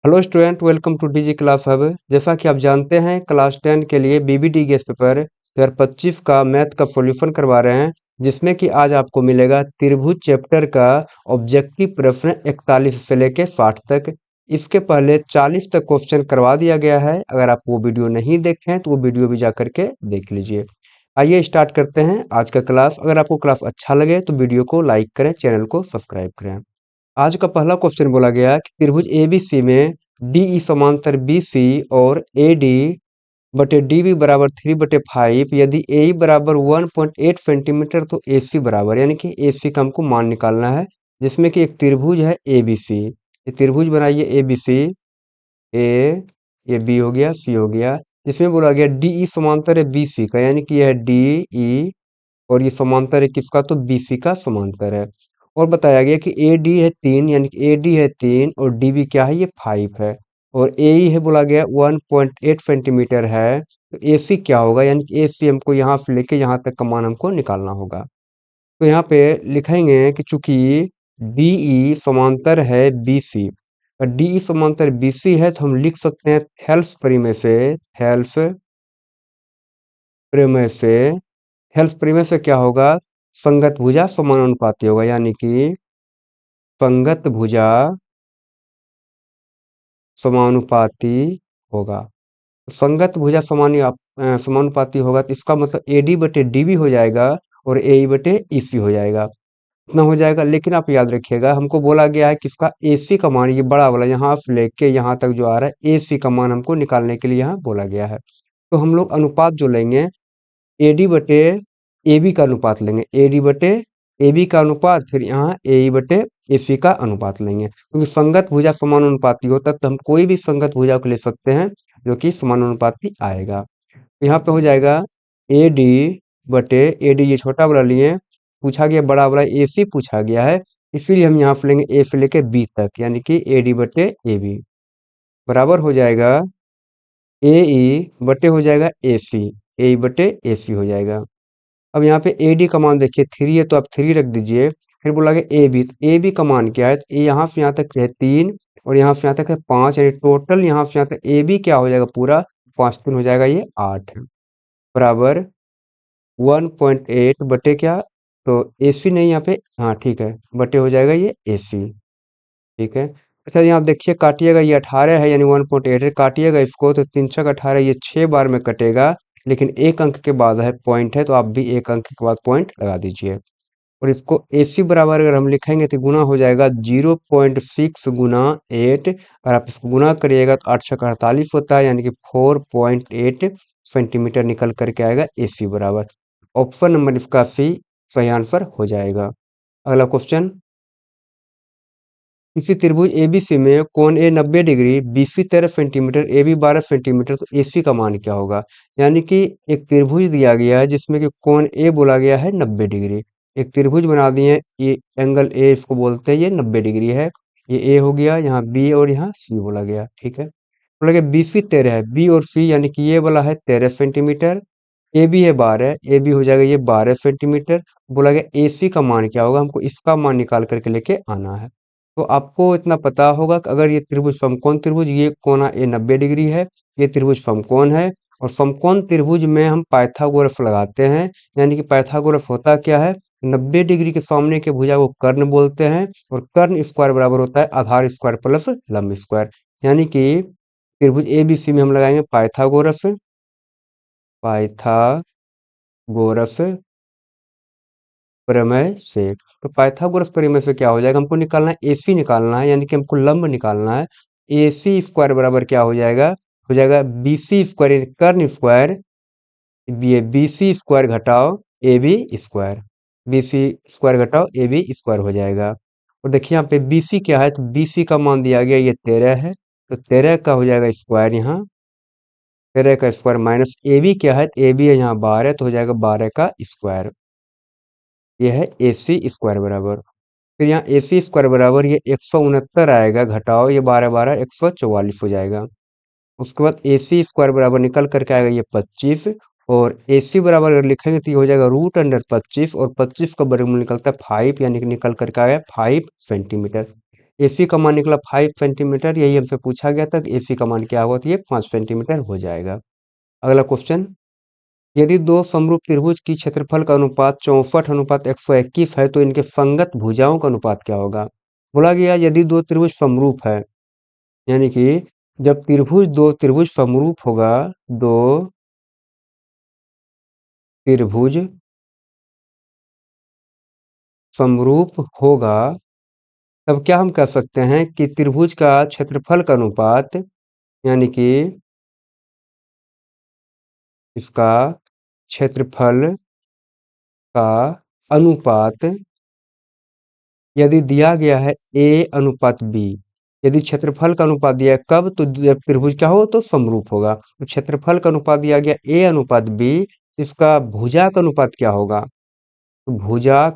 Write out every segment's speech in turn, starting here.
Hello student, welcome to DG class hub. जैसा कि आप जानते हैं, क्लास 10 के लिए बीबीडी गेस पेपर 2025 का मैथ का सॉल्यूशन करवा रहे हैं, जिसमें कि आज आपको मिलेगा त्रिभुज चैप्टर का ऑब्जेक्टिव प्रश्न 41 से लेके 60 तक। इसके पहले 40 तक क्वेश्चन करवा दिया गया है। अगर आप वो वीडियो नहीं देखे हैं तो वो वीडियो भी जा करके देख लीजिए। आइए स्टार्ट करते हैं आज का क्लास। अगर आपको क्लास अच्छा लगे तो वीडियो को लाइक करें, चैनल को सब्सक्राइब करें। आज का पहला क्वेश्चन बोला गया कि त्रिभुज एबीसी में डीई समांतर बीसी और एडी बटे डीबी बराबर 3/5। यदि एई बराबर 1.8 सेंटीमीटर तो एसी बराबर, यानी कि एसी का हमको मान निकालना है। जिसमें कि एक त्रिभुज है एबीसी। ये त्रिभुज बनाइए एबीसी। ए, ये बी हो गया, सी हो गया। जिसमें बोला गया डीई समांतर है बीसी का, यानी कि यह है डीई और ये समांतर है किसका, तो बीसी का समांतर है। और बताया गया कि ए डी है 3, यानी कि ए डी है 3 और डी बी क्या है, ये 5 है। और ए ई है बोला गया 1.8 सेंटीमीटर है। तो ए सी क्या होगा, यानी कि ए सी हमको यहाँ से लेके यहाँ तक का मान हमको निकालना होगा। तो यहाँ पे लिखेंगे कि चूंकि डी ई समांतर है बी सी, डी ई समांतर बी सी है तो हम लिख सकते हैं थेल्स परिमेय से, थेल्स परिमेय से, हेल्स परिमेय से क्या होगा, संगत भुजा समानुपाती होगा, यानी कि संगत भुजा समानुपाती होगा। संगत भुजा समानुपाती होगा तो इसका मतलब एडी बटे डीबी हो जाएगा और एई बटे ईसी हो जाएगा। इतना हो जाएगा। लेकिन आप याद रखिएगा, हमको बोला गया है कि इसका एसी का मान, ये बड़ा वाला यहाँ से लेके यहाँ तक जो आ रहा है, एसी का मान हमको निकालने के लिए यहाँ बोला गया है। तो हम लोग अनुपात जो लेंगे, एडी बटे एबी का अनुपात लेंगे, एडी बटे एबी का अनुपात, फिर यहाँ एई बटे एसी का अनुपात लेंगे। क्योंकि संगत भुजा समानुपाती होता है तो हम कोई भी संगत भुजा को ले सकते हैं जो कि समानुपाती आएगा। तो यहाँ पे हो जाएगा एडी बटे एडी, ये छोटा वाला लिए, पूछा गया बड़ा वाला एसी पूछा गया है, इसीलिए हम यहाँ से लेंगे ए से लेके बी तक, यानी कि एडी बटे एबी बराबर हो जाएगा ए ई बटे हो जाएगा ए सी, ए बटे ए सी हो जाएगा। अब यहाँ पे ए डी का मान देखिए 3 है तो आप 3 रख दीजिए। फिर बोला गया ए बी, तो ए बी का मान क्या है, तो ए यहाँ से यहाँ तक है 3 और यहाँ से यहाँ तक है 5, यानी टोटल यहाँ से यहाँ तक ए बी क्या हो जाएगा, पूरा 5 3 हो जाएगा, ये 8 बराबर 1.8 बटे क्या, तो ए सी नहीं यहाँ पे, हाँ ठीक है, बटे हो जाएगा ये ए सी। ठीक है। अच्छा यहाँ देखिए काटिएगा, ये 18 है यानी 1.8 है, काटिएगा इसको तो 3 छक 18, ये 6 बार में कटेगा। लेकिन एक अंक के बाद है पॉइंट है तो आप भी एक अंक के बाद पॉइंट लगा दीजिए। और इसको एसी बराबर अगर हम लिखेंगे तो गुना हो जाएगा 0.6 गुना 8। और आप इसको गुना करिएगा तो 8 छक 48 होता है, यानी कि 4.8 सेंटीमीटर निकल करके आएगा एसी बराबर। ऑप्शन नंबर इसका सी सही आंसर हो जाएगा। अगला क्वेश्चन, किसी त्रिभुज एबीसी में कोण A 90 degree, BC 13 centimetre, AB 12 centimetre, तो एसी का मान क्या होगा। यानी कि एक त्रिभुज दिया गया है जिसमें कि कोण ए बोला गया है 90 डिग्री। एक त्रिभुज बना दिए, ये एंगल ए इसको बोलते हैं, ये 90 डिग्री है। ये ए हो गया, यहाँ बी और यहाँ सी बोला गया। ठीक है, बोला गया बीसी 13 है, बी और सी यानी कि ये वाला है 13 सेंटीमीटर, ए बी है 12, ए बी हो जाएगा ये 12 सेंटीमीटर। बोला गया ए सी का मान क्या होगा, हमको इसका मान निकाल करके लेके आना है। तो आपको इतना पता होगा कि अगर ये त्रिभुज समकोण त्रिभुज, ये कोना ए 90 डिग्री है, ये त्रिभुज समकोण है, और समकोण त्रिभुज में हम पाइथागोरस लगाते हैं। यानी कि पाइथागोरस होता क्या है, 90 डिग्री के सामने के भुजा को कर्ण बोलते हैं, और कर्ण स्क्वायर बराबर होता है आधार स्क्वायर प्लस लंब स्क्वायर। यानी कि त्रिभुज ए बी सी में हम लगाएंगे पाइथागोरस, पाइथागोरस प्रमेय से। तो पाइथागोरस प्रमेय से क्या हो जाएगा, हमको निकालना है एसी निकालना है, यानी कि हमको लंब निकालना है। एसी स्क्वायर बराबर क्या हो जाएगा बीसी स्क्वायर, यानी कर्ण स्क्वायर, ये बीसी स्क्वायर घटाओ A B square, BC square घटाओ ए बी स्क्वायर हो जाएगा। और देखिए यहाँ पे बीसी क्या है, तो बीसी का मान दिया गया ये 13 है, तो 13 का हो जाएगा स्क्वायर, यहाँ 13 का स्क्वायर माइनस ए बी क्या है, ए बी है यहाँ 12 तो हो जाएगा 12 का स्क्वायर। ये है ए सी स्क्वायर बराबर, फिर यहाँ ए सी स्क्वायर बराबर ये 169 आएगा, घटाओ ये 12 12 144 हो जाएगा। उसके बाद ए सी स्क्वायर बराबर निकल करके आएगा ये 25, और ए सी बराबर अगर लिखेंगे तो ये हो जाएगा √25, और 25 का वर्गमूल निकलता है 5, यानी कि निकल करके आएगा 5 सेंटीमीटर। AC का मान निकला 5 सेंटीमीटर, यही हमसे पूछा गया था कि AC का मान क्या होगा, तो ये 5 सेंटीमीटर हो जाएगा। अगला क्वेश्चन, यदि दो समरूप त्रिभुज की क्षेत्रफल का अनुपात 64:121 है तो इनके संगत भुजाओं का अनुपात क्या होगा। बोला गया यदि दो त्रिभुज समरूप है, यानी कि जब दो त्रिभुज समरूप होगा, दो त्रिभुज समरूप होगा, तब क्या हम कह सकते हैं कि त्रिभुज का क्षेत्रफल का अनुपात, यानी कि इसका क्षेत्रफल का अनुपात यदि दिया गया है A अनुपात B, यदि क्षेत्रफल का अनुपात दिया है कब, तो जब त्रिभुज क्या हो तो समरूप होगा। तो क्षेत्रफल का अनुपात दिया गया A अनुपात B, इसका भुजा का अनुपात क्या होगा, तो भुजा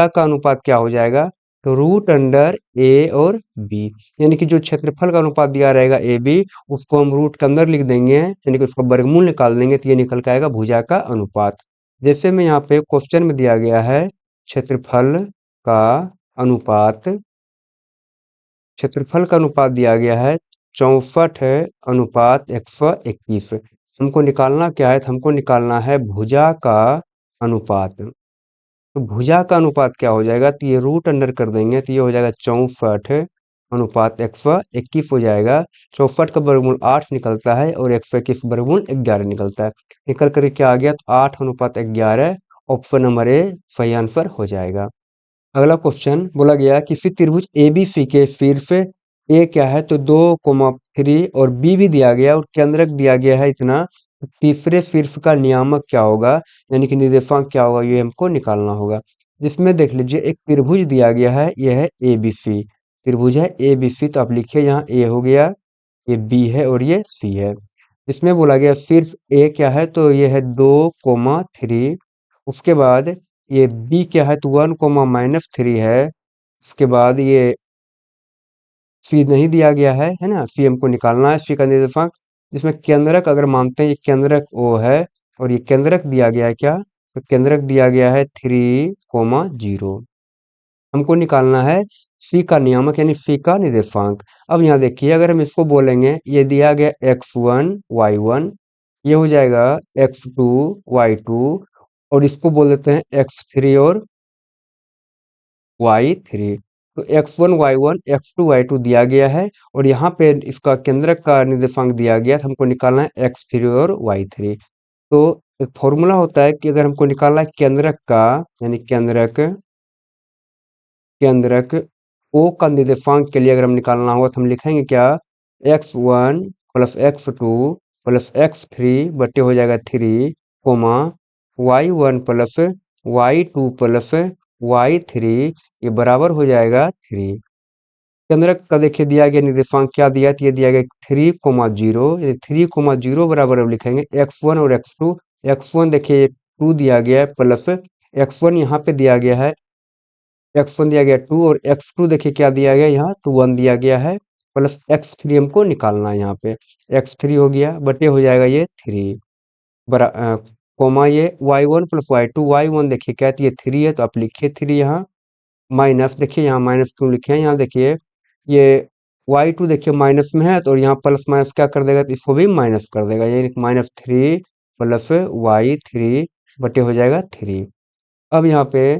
का अनुपात क्या हो जाएगा, तो रूट अंडर A और B, यानी कि जो क्षेत्रफल का अनुपात दिया रहेगा AB, उसको हम रूट के अंदर लिख देंगे, यानी कि उसका वर्गमूल निकाल देंगे, तो ये निकल के आएगा भुजा का अनुपात। जैसे में यहाँ पे क्वेश्चन में दिया गया है क्षेत्रफल का अनुपात, क्षेत्रफल का अनुपात दिया गया है 64:121। हमको निकालना क्या है, तो हमको निकालना है भुजा का अनुपात। तो भुजा का अनुपात क्या हो जाएगा, तो ये रूट अंडर कर देंगे, तो ये हो जाएगा 64:121 हो जाएगा। 64 का वर्गमूल 8 निकलता है और 121 वर्गमूल 11 निकलता है। निकल कर क्या आ गया, तो 8:11, ऑप्शन नंबर ए सही आंसर हो जाएगा। अगला क्वेश्चन बोला गया किसी त्रिभुज ABC के शीर्ष ए क्या है, तो 2,3 और B भी दिया गया और केंद्रक दिया गया है इतना, तो तीसरे शीर्ष का नियामक क्या होगा, यानी कि निर्देशांक क्या होगा, ये हमको निकालना होगा। जिसमें देख लीजिए एक त्रिभुज दिया गया है, यह है ABC, त्रिभुज है ABC, तो आप लिखिए यहाँ A हो गया, ये B है और ये C है। इसमें बोला गया शीर्ष A क्या है, तो ये है 2,3, उसके बाद ये B क्या है, तो 1,-3 है। उसके बाद ये C नहीं दिया गया है ना, C हमको निकालना है, C का निर्देशांक। जिसमें केंद्रक अगर मानते हैं ये केंद्रक O है, और ये केंद्रक दिया गया है क्या, तो केंद्रक दिया गया है 3,0। हमको निकालना है C का नियामक, यानी C का निर्देशांक। अब यहाँ देखिए अगर हम इसको बोलेंगे, ये दिया गया x1 y1, ये हो जाएगा x2 y2, और इसको बोल देते हैं x3 और y3। तो x1 y1 x2 y2 दिया गया है, और यहाँ पे इसका केंद्रक का निर्देशांक दिया गया, तो हमको निकालना है x3 और y3। तो एक फॉर्मूला होता है कि अगर हमको निकालना है केंद्रक का, यानी केंद्रक O का निर्देशांक के लिए अगर हम निकालना होगा, तो हम लिखेंगे क्या, x1 plus x2 plus x3 बटे हो जाएगा 3, coma y1 plus y2 plus y3, ये बराबर हो जाएगा 3। केंद्रक का देखिए दिया गया निर्देशांक क्या दिया है, तो ये दिया गया 3,0, ये 3,0 बराबर अब लिखेंगे x1 और x2। x1 देखिए 2 दिया गया है, प्लस x1 यहाँ पे दिया गया है, x1 दिया गया 2, और x2 देखिए क्या दिया गया यहाँ, तो 1 दिया गया है, प्लस x3 हमको निकालना है यहाँ पे। x3 हो गया बटे हो जाएगा ये 3, कोमा ये y1 प्लस y2, y1 देखिए क्या है, तो ये 3 है, तो आप लिखिए 3 यहाँ, माइनस देखिए यहाँ माइनस क्यों लिखे हैं, यहाँ देखिए ये y2 देखिए माइनस में है, तो यहाँ प्लस माइनस क्या कर देगा, तो इसको भी माइनस कर देगा, यानी -3 प्लस y3 बटे हो जाएगा 3। अब यहाँ पे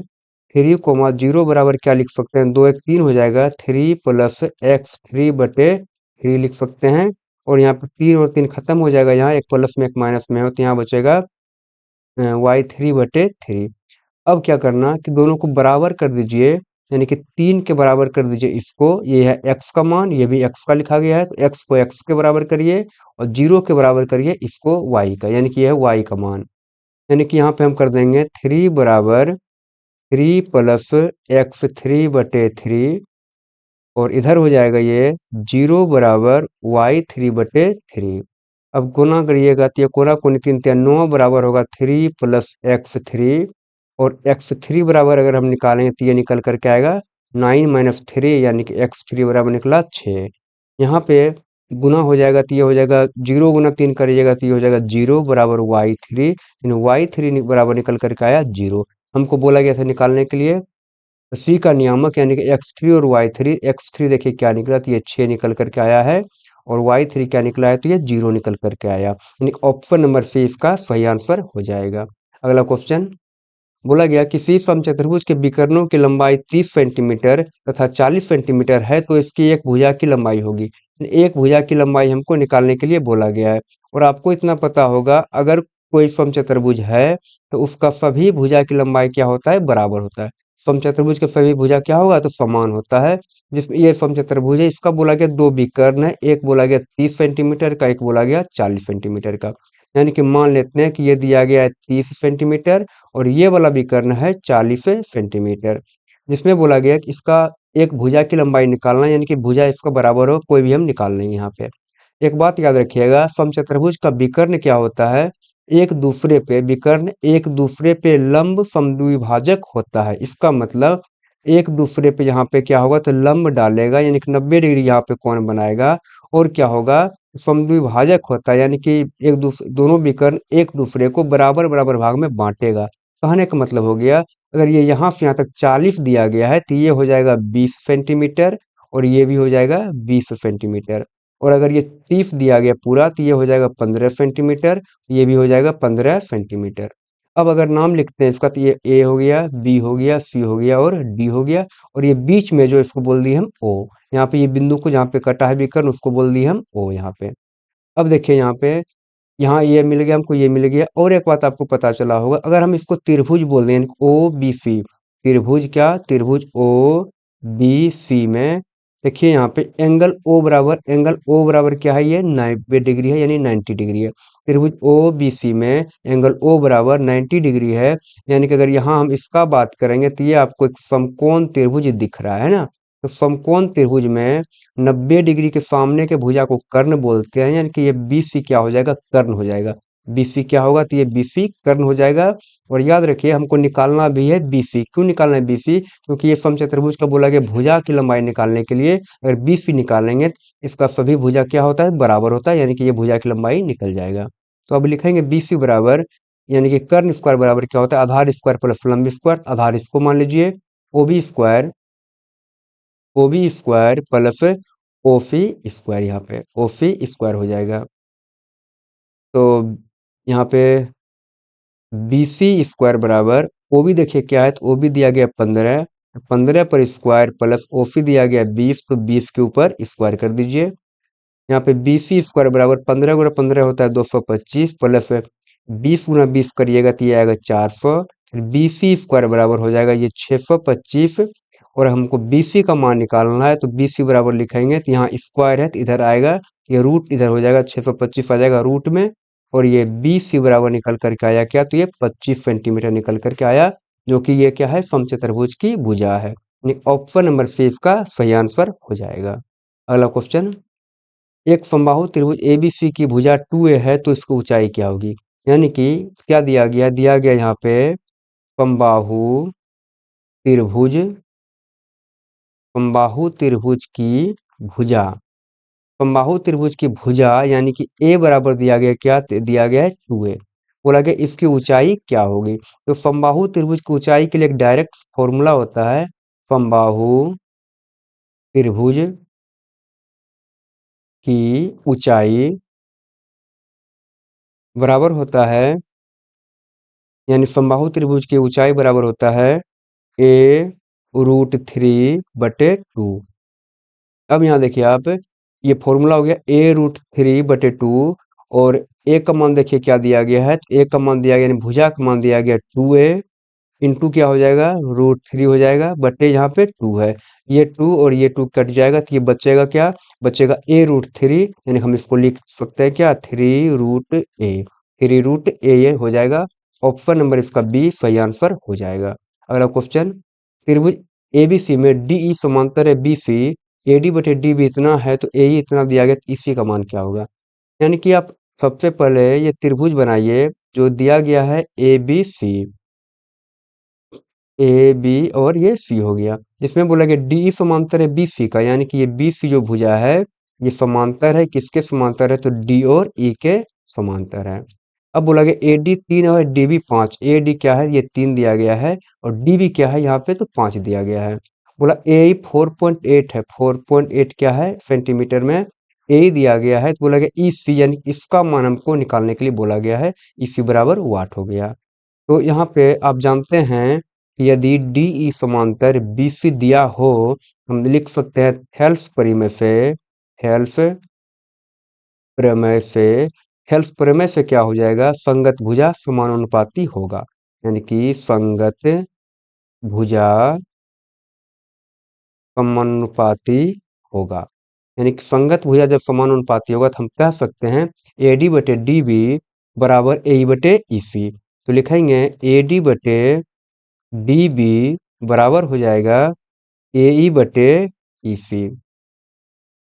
3,0 बराबर क्या लिख सकते हैं, 2 1 3 हो जाएगा, 3 प्लस x3 बटे 3 लिख सकते हैं। और यहाँ पे 3 और 3 खत्म हो जाएगा, यहाँ एक प्लस में एक माइनस में हो, तो यहाँ बचेगा y3 बटे 3। अब क्या करना कि दोनों को बराबर कर दीजिए, यानी कि 3 के बराबर कर दीजिए इसको, ये है x का मान, ये भी x का लिखा गया है, तो x को x के बराबर करिए और 0 के बराबर करिए इसको y का, यानी कि यह है y का मान। यानी कि यहाँ पे हम कर देंगे 3 बराबर 3 प्लस x3 बटे 3, और इधर हो जाएगा ये 0 बराबर y3 बटे 3। अब गुना करिएगा तो ये कोना कोनी 3 3 9 बराबर होगा 3 प्लस x3, और x3 बराबर अगर हम निकालेंगे तो ये निकल करके आएगा 9 माइनस 3, यानी कि x3 बराबर निकला 6। यहाँ पे गुना हो जाएगा तो ये हो जाएगा 0 गुना 3 करिएगा तो ये हो जाएगा 0 बराबर y3, यानी y3 बराबर निकल करके आया 0। हमको बोला गया था निकालने के लिए सी का नियामक यानी कि x3 और y3, x3 देखिए क्या निकला, तो ये 6 निकल करके आया है, और y3 क्या निकला है, तो ये 0 निकल करके आया, यानी ऑप्शन नंबर सी इसका सही आंसर हो जाएगा। अगला क्वेश्चन बोला गया किसी समचतुर्भुज के विकर्णों की लंबाई 30 सेंटीमीटर तथा 40 सेंटीमीटर है तो इसकी एक भुजा की लंबाई होगी। एक भुजा की लंबाई हमको निकालने के लिए बोला गया है, और आपको इतना पता होगा अगर कोई समचतुर्भुज है तो उसका सभी भुजा की लंबाई क्या होता है, बराबर होता है। समचतुर्भुज के सभी भुजा क्या होगा, तो समान होता है। जिसमें ये समचतुर्भुज है, इसका बोला गया दो विकर्ण है, एक बोला गया 30 सेंटीमीटर का, एक बोला गया 40 सेंटीमीटर का। यानी कि मान लेते हैं कि ये दिया गया है 30 सेंटीमीटर और ये वाला विकर्ण है 40 सेंटीमीटर, जिसमें बोला गया कि इसका एक भुजा की लंबाई निकालना, यानी कि भुजा इसका बराबर हो, कोई भी हम निकाल लेंगे यहाँ पे। एक बात याद रखिएगा, समचतुर्भुज का विकर्ण क्या होता है, एक दूसरे पे विकर्ण एक दूसरे पे लंब समद्विभाजक होता है। इसका मतलब एक दूसरे पे यहाँ पे क्या होगा, तो लंब डालेगा, यानी कि 90 डिग्री यहाँ पे कोण बनाएगा, और क्या होगा, समद्विभाजक होता है, यानी कि एक दूसरे दोनों विकर्ण एक दूसरे को बराबर बराबर भाग में बांटेगा। कहने का मतलब हो गया, अगर ये यहाँ से यहाँ तक 40 दिया गया है तो ये हो जाएगा 20 सेंटीमीटर, और ये भी हो जाएगा 20 सेंटीमीटर। और अगर ये 30 दिया गया पूरा तो ये हो जाएगा 15 सेंटीमीटर, ये भी हो जाएगा 15 सेंटीमीटर। अब अगर नाम लिखते हैं इसका, तो ये ए हो गया, बी हो गया, सी हो गया और डी हो गया, और ये बीच में जो इसको बोल दिए हम ओ। यहाँ पे ये बिंदु को जहाँ पे कटा है विकर्ण उसको बोल दिए हम ओ यहाँ पे। अब देखिए यहाँ पे, यहाँ ये मिल गया हमको, ये मिल गया, और एक बात आपको पता चला होगा, अगर हम इसको त्रिभुज बोल दें ओ बी सी, त्रिभुज क्या, त्रिभुज ओ बी सी में देखिए यहाँ पे एंगल ओ बराबर क्या है, ये 90 डिग्री है, यानी 90 डिग्री है। त्रिभुज ओ बी सी में एंगल ओ बराबर 90 डिग्री है, यानी कि अगर यहाँ हम इसका बात करेंगे तो ये आपको एक समकोण त्रिभुज दिख रहा है ना। तो समकोण त्रिभुज में 90 डिग्री के सामने के भुजा को कर्ण बोलते हैं, यानी कि ये बीसी क्या हो जाएगा, कर्ण हो जाएगा। बीसी क्या होगा, तो ये बीसी कर्ण हो जाएगा। और याद रखिए हमको निकालना भी है बीसी। क्यों निकालना है बीसी, क्योंकि ये समचतुर्भुज का बोला गया भुजा की लंबाई निकालने के लिए अगर बीसी निकालेंगे तो इसका सभी भुजा क्या होता है, बराबर होता है, यानी कि ये भुजा की लंबाई निकल जाएगा। तो अब लिखेंगे बीसी बराबर, यानी कि कर्ण स्क्वायर बराबर क्या होता है, आधार स्क्वायर प्लस लंब स्क्वायर। आधार इसको मान लीजिए O B square plus O C square, यहाँ पे ओ सी स्क्वायर हो जाएगा। तो यहाँ पे बी सी स्क्वायर बराबर ओ बी, देखिए क्या है, तो ओ बी दिया गया 15, 15 पर स्क्वायर प्लस ओ सी दिया गया 20, तो 20 के ऊपर स्क्वायर कर दीजिए। यहाँ पे बी सी स्क्वायर बराबर 15 गुणा 15 होता है 225, प्लस 20 गुणा 20 करिएगा तो ये आएगा 400। बी सी स्क्वायर बराबर हो जाएगा ये 625, और हमको बी सी का मान निकालना है, तो बी सी बराबर लिखेंगे तो यहाँ स्क्वायर है तो इधर आएगा, ये रूट इधर हो जाएगा, 625 आ जाएगा रूट में, और ये बी सी बराबर निकल करके आया क्या, तो ये 25 सेंटीमीटर निकल करके आया, जो कि ये क्या है, समचतुर्भुज की भुजा है। ऑप्शन नंबर सी इसका सही आंसर हो जाएगा। अगला क्वेश्चन, एक समबाहु त्रिभुज एबीसी की भुजा 2a है तो इसकी ऊंचाई क्या होगी। यानी कि क्या दिया गया यहाँ पे समबाहु त्रिभुज, समबाहु त्रिभुज की भुजा, समबाहु त्रिभुज की भुजा यानी कि a बराबर दिया गया क्या, दिया गया है 2a। बोला गया इसकी ऊंचाई क्या होगी। तो समबाहु त्रिभुज की ऊंचाई के लिए एक डायरेक्ट फॉर्मूला होता है, समबाहु त्रिभुज की ऊंचाई बराबर होता है, यानी समबाहु त्रिभुज की ऊंचाई बराबर होता है a√3/2। अब यहाँ देखिए आप, ये फॉर्मूला हो गया a√3/2, और a का मान देखिए क्या दिया गया है, तो a का मान दिया गया, यानी भुजा का मान दिया गया 2a, इंटू क्या हो जाएगा, √3 हो जाएगा, बटे यहाँ पे 2 है, ये 2 और ये 2 कट जाएगा, तो ये बचेगा क्या, बचेगा a√3, यानी हम इसको लिख सकते हैं क्या, 3√a ये हो जाएगा। ऑप्शन नंबर इसका बी सही आंसर हो जाएगा। अगला क्वेश्चन, त्रिभुज एबीसी में डीई समांतर है बीसी, एडी बटे डी भी इतना है तो ए इतना दिया गया, तो इसी का मान क्या होगा। यानी कि आप सबसे पहले ये त्रिभुज बनाइए जो दिया गया है A B C, A B और ये सी हो गया, जिसमें बोला गया डी समांतर है बी सी का, यानी कि ये बी सी जो भुजा है ये समांतर है, किसके समांतर है, तो डी और ई के समांतर है। अब बोला गया AD 3 और DB 5। AD क्या है, ये 3 दिया गया है, और DB क्या है यहाँ पे, तो 5 दिया गया है। बोला AE 4.8 है, 4.8 क्या है सेंटीमीटर में, AE दिया गया है। तो बोला गया EC यानी इसका मान हमको निकालने के लिए बोला गया है, EC बराबर वाट हो गया। तो यहाँ पे आप जानते हैं कि यदि DE समांतर BC दिया हो, हम लिख सकते हैं थेल्स परिमेय से, थेल्स प्रमेय से, हेल्स प्रमेय से क्या हो जाएगा, संगत भुजा समानुपाती होगा। यानी कि संगत भुजा समानुपाती होगा। यानी कि संगत भुजा जब समानुपाती होगा तो हम कह सकते हैं AD बटे DB बराबर AE बटे EC। तो लिखेंगे AD बटे DB बराबर हो जाएगा AE बटे EC।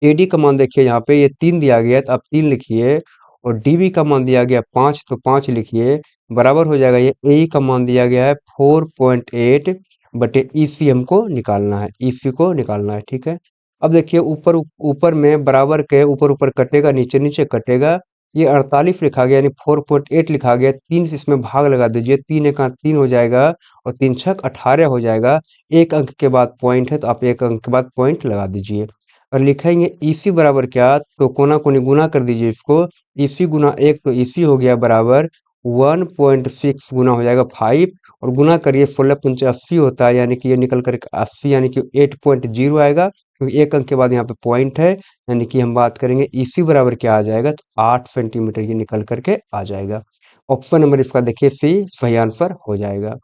AD का मान देखिए यहाँ पे ये 3 दिया गया है, तो आप 3 लिखिए, और DB का मान दिया गया 5, तो 5 लिखिए, बराबर हो जाएगा ये AE का मान दिया गया है 4.8 बटे EC हमको निकालना है, EC को निकालना है, ठीक है। अब देखिए ऊपर ऊपर में बराबर के ऊपर ऊपर कटेगा, नीचे नीचे कटेगा, ये 48 लिखा गया यानी 4.8 लिखा गया, 3 से इसमें भाग लगा दीजिए, 3 एक 3 हो जाएगा, और 3 छक 18 हो जाएगा। एक अंक के बाद पॉइंट है, तो आप एक अंक के बाद पॉइंट लगा दीजिए, और लिखेंगे EC बराबर क्या, तो कोना कोनी गुना कर दीजिए इसको, EC गुना 1 तो EC हो गया बराबर 1.6 गुना हो जाएगा 5, और गुना करिए 16 पंचे 80 होता है, यानी कि ये निकल कर 80 यानी कि 8.0 आएगा, क्योंकि एक अंक के बाद यहाँ पे पॉइंट है। यानी कि हम बात करेंगे EC बराबर क्या आ जाएगा, तो 8 सेंटीमीटर ये निकल करके आ जाएगा। ऑप्शन नंबर इसका देखिए C सही आंसर हो जाएगा।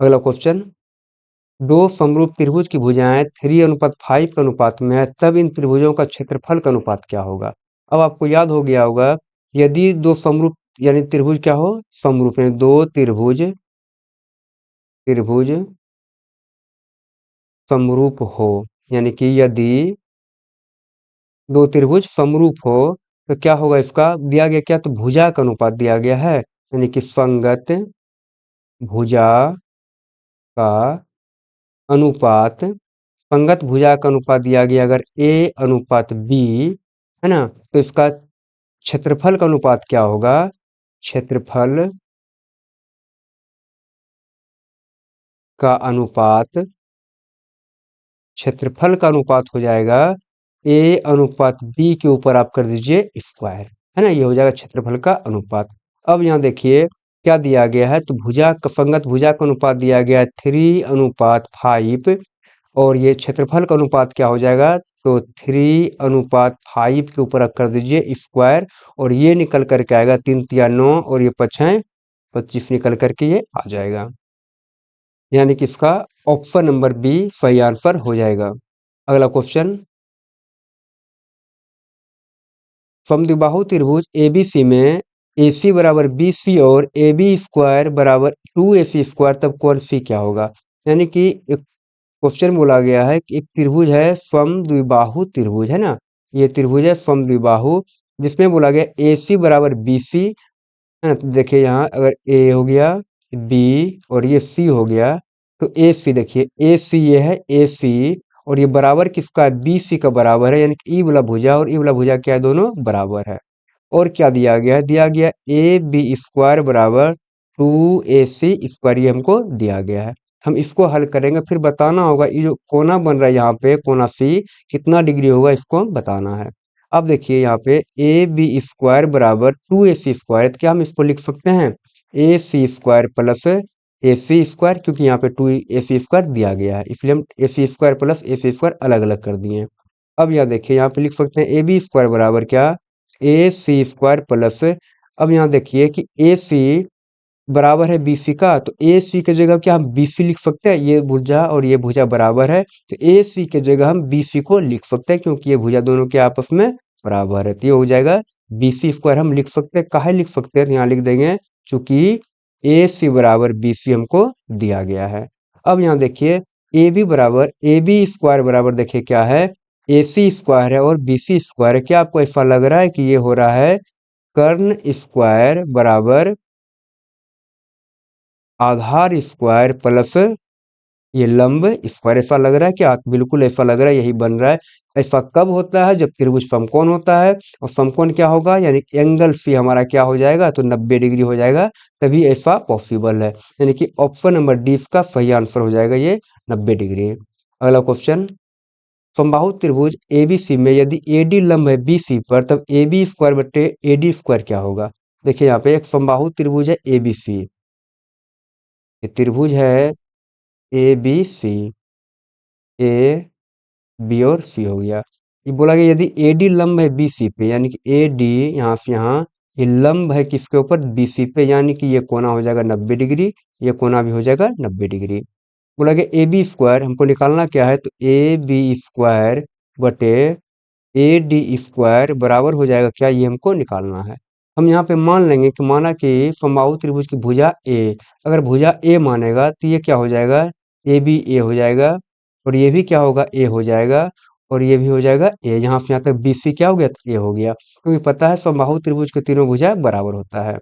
अगला क्वेश्चन, दो समरूप त्रिभुज की भुजाएं 3:5 के अनुपात में है, तब इन त्रिभुजों का क्षेत्रफल का अनुपात क्या होगा। अब आपको याद हो गया होगा, यदि दो समरूप यानी त्रिभुज क्या हो, समरूप यानी दो त्रिभुज, त्रिभुज समरूप हो, यानी कि यदि दो त्रिभुज समरूप हो, तो क्या होगा, इसका दिया गया क्या, तो भुजा का अनुपात दिया गया है, यानी कि संगत भुजा का अनुपात, संगत भुजा का अनुपात दिया गया अगर A/B है ना, तो इसका क्षेत्रफल का अनुपात क्या होगा, क्षेत्रफल का अनुपात, क्षेत्रफल का अनुपात हो जाएगा A/B के ऊपर आप कर दीजिए स्क्वायर, है ना, ये हो जाएगा क्षेत्रफल का अनुपात। अब यहाँ देखिए क्या दिया गया है, तो भुजा का संगत भुजा का अनुपात दिया गया है 3:5, और ये क्षेत्रफल का अनुपात क्या हो जाएगा, तो 3:5 के ऊपर आप कर दीजिए स्क्वायर, और ये निकल करके आएगा 3 तिया 9, और ये 5 25 निकल करके ये आ जाएगा। यानी कि इसका ऑप्शन नंबर B सही आंसर हो जाएगा। अगला क्वेश्चन, समद्विबाहु त्रिभुज ABC में AC बराबर BC और AB स्क्वायर बराबर 2AC स्क्वायर, तब कोण C क्या होगा। यानी कि एक क्वेश्चन बोला गया है कि एक त्रिभुज है समद्विबाहु त्रिभुज, है ना, ये त्रिभुज है समद्विबाहु, जिसमें बोला गया AC बराबर BC, है ना। तो देखिए यहाँ अगर A हो गया, B और ये C हो गया, तो AC देखिए AC ये है AC, और ये बराबर किसका है, BC का बराबर है, यानी कि ई वाला भुजा और ई वाला भुजा क्या है, दोनों बराबर है। और क्या दिया गया है, दिया गया AB स्क्वायर बराबर 2AC स्क्वायर, ये हमको दिया गया है। हम इसको हल करेंगे, फिर बताना होगा ये जो कोना बन रहा है यहाँ पे कोना C कितना डिग्री होगा, इसको हम बताना है। अब देखिए यहाँ पे AB स्क्वायर बराबर 2AC स्क्वायर, तो क्या हम इसको लिख सकते हैं AC square plus AC square, क्योंकि यहाँ पे 2AC स्क्वायर दिया गया है, इसलिए हम AC square plus AC square अलग अलग कर दिए। अब यहाँ देखिए यहाँ पे लिख सकते हैं AB स्क्वायर बराबर क्या, AC स्क्वायर प्लस, अब यहाँ देखिए कि AC बराबर है BC का, तो AC की जगह क्या हम BC लिख सकते हैं, ये भुजा और ये भुजा बराबर है, तो AC की जगह हम BC को लिख सकते हैं, क्योंकि ये भुजा दोनों के आपस में बराबर है, तो ये हो जाएगा BC स्क्वायर हम लिख सकते हैं। काहे लिख सकते हैं, तो यहाँ लिख देंगे चूंकि AC बराबर BC हमको दिया गया है। अब यहाँ देखिए AB स्क्वायर बराबर देखिए क्या है, AC स्क्वायर है और BC स्क्वायर है। क्या आपको ऐसा लग रहा है कि ये हो रहा है कर्ण स्क्वायर बराबर आधार स्क्वायर प्लस ये लंब स्क्वायर ऐसा लग रहा है क्या? बिल्कुल ऐसा लग रहा है, यही बन रहा है। ऐसा कब होता है? जब त्रिभुज समकोण होता है, और समकोण क्या होगा? यानी एंगल सी हमारा क्या हो जाएगा? तो 90 डिग्री हो जाएगा, तभी ऐसा पॉसिबल है। यानी कि ऑप्शन नंबर डी इसका सही आंसर हो जाएगा, ये 90 डिग्री। अगला क्वेश्चन, समबाहु त्रिभुज एबीसी में यदि एडी लंब है बीसी पर, तब ए बी स्क्वायर बटे ए डी स्क्वायर क्या होगा? देखिए यहाँ पे एक समबाहु त्रिभुज है एबीसी, ये त्रिभुज है A B C, A B और सी हो गया। ये बोला कि यदि ए डी लंब है बी सी पे, यानी कि ए डी यहाँ से यहाँ, ये लंब है किसके ऊपर? बी सी पे, यानी कि ये कोना हो जाएगा 90 डिग्री, ये कोना भी हो जाएगा 90 डिग्री। बोला कि ए बी स्क्वायर हमको निकालना क्या है? तो ए बी स्क्वायर बटे ए डी स्क्वायर बराबर हो जाएगा क्या? ये हमको निकालना है। हम यहाँ पे मान लेंगे कि माना कि समबाहु त्रिभुज की भुजा ए, अगर भुजा ए मानेगा तो ये क्या हो जाएगा? ए बी ए हो जाएगा, और ये भी क्या होगा? ए हो जाएगा, और ये भी हो जाएगा ए। यहाँ से यहाँ तक बी सी क्या हो गया? तो ए हो गया, क्योंकि पता है समबाहु त्रिभुज के तीनों भुजा बराबर होता है।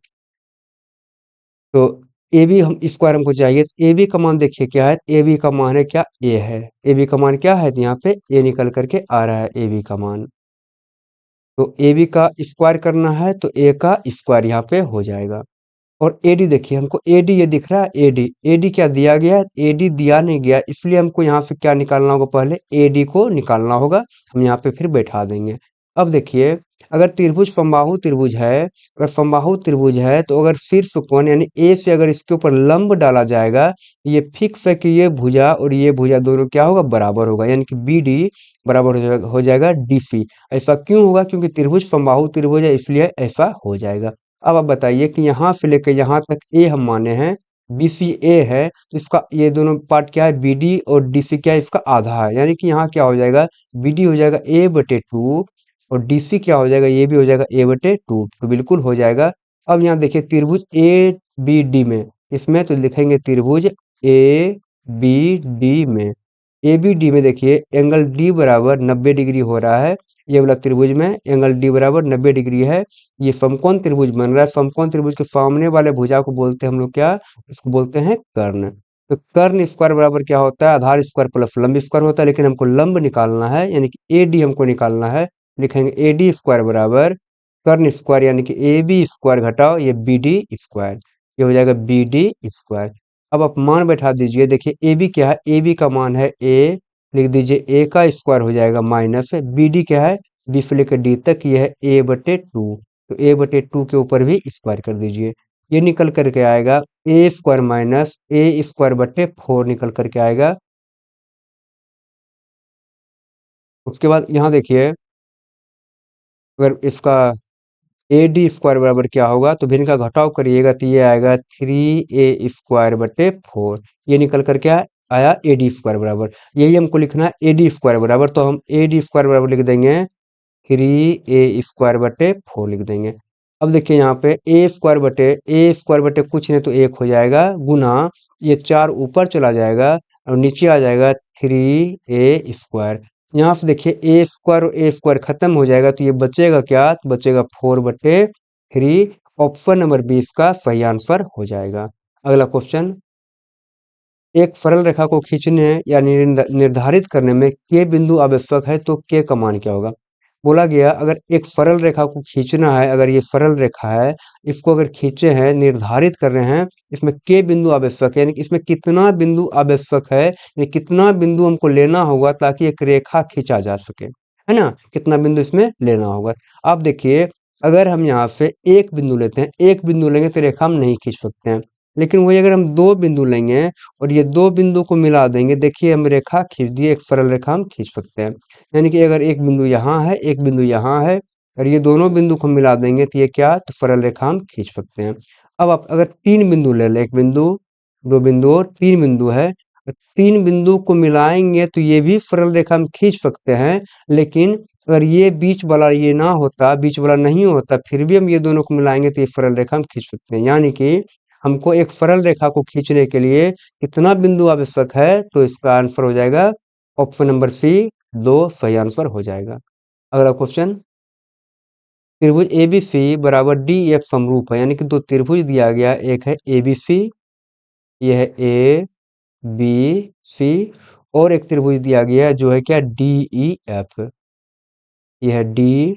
तो ए बी हम स्क्वायर हमको चाहिए, तो ए बी का मान देखिए क्या है? ए बी का मान है क्या? ए है। ए बी का मान क्या है? तो यहाँ पे ए निकल करके आ रहा है ए बी का मान। तो ए बी का स्क्वायर करना है, तो ए का स्क्वायर यहाँ पे हो जाएगा। और एडी देखिए, हमको एडी ये दिख रहा है, एडी एडी क्या दिया गया है? एडी दिया नहीं गया, इसलिए हमको यहाँ से क्या निकालना होगा? पहले एडी को निकालना होगा, हम यहाँ पे फिर बैठा देंगे। अब देखिए, अगर त्रिभुज समबाहु त्रिभुज है, अगर समबाहु त्रिभुज है, तो अगर शीर्ष कोण यानी ए से अगर इसके ऊपर लंब डाला जाएगा, ये फिक्स है कि ये भुजा और ये भुजा दोनों क्या होगा? बराबर होगा, यानी कि बी डी बराबर हो जाएगा डी सी। ऐसा क्यों होगा? क्योंकि त्रिभुज समबाहु त्रिभुज है, इसलिए ऐसा हो जाएगा। अब आप बताइए कि यहाँ से लेकर यहाँ तक ए हम माने हैं, बी सी ए है, तो इसका ये दोनों पार्ट क्या है? बी डी, और डी सी क्या है? इसका आधा है, यानी कि यहाँ क्या हो जाएगा? बी डी हो जाएगा ए बटे टू, और डी सी क्या हो जाएगा? ये भी हो जाएगा ए बटे टू, तो बिल्कुल हो जाएगा। अब यहाँ देखिए त्रिभुज ए बी डी में, इसमें तो लिखेंगे त्रिभुज ए बी डी में, ए बी डी में देखिए एंगल डी बराबर 90 डिग्री हो रहा है। ये वाला त्रिभुज में एंगल डी बराबर 90 डिग्री है। ये समकोण त्रिभुज बन रहा है। समकोण त्रिभुज के सामने वाले भुजा को बोलते हैं हम लोग क्या? इसको बोलते हैं कर्ण। तो कर्ण स्क्वायर बराबर क्या होता है? आधार स्क्वायर प्लस लंब स्क्वायर होता है, लेकिन हमको लंब निकालना है, यानी कि ए डी हमको निकालना है। लिखेंगे ए डी स्क्वायर बराबर कर्ण स्क्वायर, यानी कि ए बी स्क्वायर घटाओ ये बी डी स्क्वायर, ये हो जाएगा बी डी स्क्वायर। अब आप मान बैठा दीजिए, देखिए ए बी क्या है? ए बी का मान है ए, लिख दीजिए ए का स्क्वायर हो जाएगा माइनस बी डी क्या है? बी से लेकर डी तक, ये है ए बटे टू, तो ए बटे टू के ऊपर भी स्क्वायर कर दीजिए। ये निकल करके आएगा ए स्क्वायर माइनस ए स्क्वायर बटे फोर निकल करके आएगा। उसके बाद यहाँ देखिए, अगर इसका ए डी स्क्वायर बराबर क्या होगा? तो फिर इनका घटाव करिएगा तो ये आएगा 3a² बटे 4, ये निकल कर क्या आया? ए डी स्क्वायर बराबर, यही हमको लिखना है ए डी स्क्वायर बराबर, तो हम ए डी स्क्वायर बराबर लिख देंगे 3a² बटे 4 लिख देंगे। अब देखिए यहाँ पे ए स्क्वायर बटे कुछ नहीं तो एक हो जाएगा, गुना ये 4 ऊपर चला जाएगा और नीचे आ जाएगा 3a²। यहाँ से देखिए ए स्क्वायर और ए स्क्वायर खत्म हो जाएगा, तो ये बचेगा क्या? तो बचेगा 4/3। ऑप्शन नंबर 20 का सही आंसर हो जाएगा। अगला क्वेश्चन, एक सरल रेखा को खींचने या निर्धारित करने में के बिंदु आवश्यक है, तो के का मान क्या होगा? बोला गया अगर एक सरल रेखा को खींचना है, अगर ये सरल रेखा है, इसको अगर खींचे हैं, निर्धारित कर रहे हैं, इसमें के बिंदु आवश्यक है, यानी कि इसमें कितना बिंदु आवश्यक है, यानी कितना बिंदु हमको लेना होगा ताकि एक रेखा खींचा जा सके, है ना? कितना बिंदु इसमें लेना होगा। आप देखिए, अगर हम यहाँ से एक बिंदु लेते हैं, एक बिंदु लेंगे तो रेखा हम नहीं खींच सकते हैं, लेकिन वही अगर हम दो बिंदु लेंगे और ये दो बिंदु को मिला देंगे, देखिए हम रेखा खींच दिए, एक सरल रेखा हम खींच सकते हैं। यानी कि अगर एक बिंदु यहाँ है, एक बिंदु यहाँ है, और ये दोनों बिंदु को मिला देंगे तो ये क्या? तो सरल रेखा हम खींच सकते हैं। अब आप अगर तीन बिंदु ले लें, एक बिंदु, दो बिंदु और तीन बिंदु है, तो तीन बिंदु को मिलाएंगे तो ये भी सरल रेखा हम खींच सकते हैं, लेकिन अगर ये बीच वाला ये ना होता, बीच वाला नहीं होता, फिर भी हम ये दोनों को मिलाएंगे तो ये सरल रेखा हम खींच सकते हैं। यानी कि हमको एक सरल रेखा को खींचने के लिए कितना बिंदु आवश्यक है? तो इसका आंसर हो जाएगा ऑप्शन नंबर सी, दो सही आंसर हो जाएगा। अगला क्वेश्चन, त्रिभुज एबीसी बराबर डी एफ समरूप है, यानी कि दो त्रिभुज दिया गया, एक है एबीसी, ये है ए, बी सी, और एक त्रिभुज दिया गया है जो है क्या, डी ई एफ। ये है डी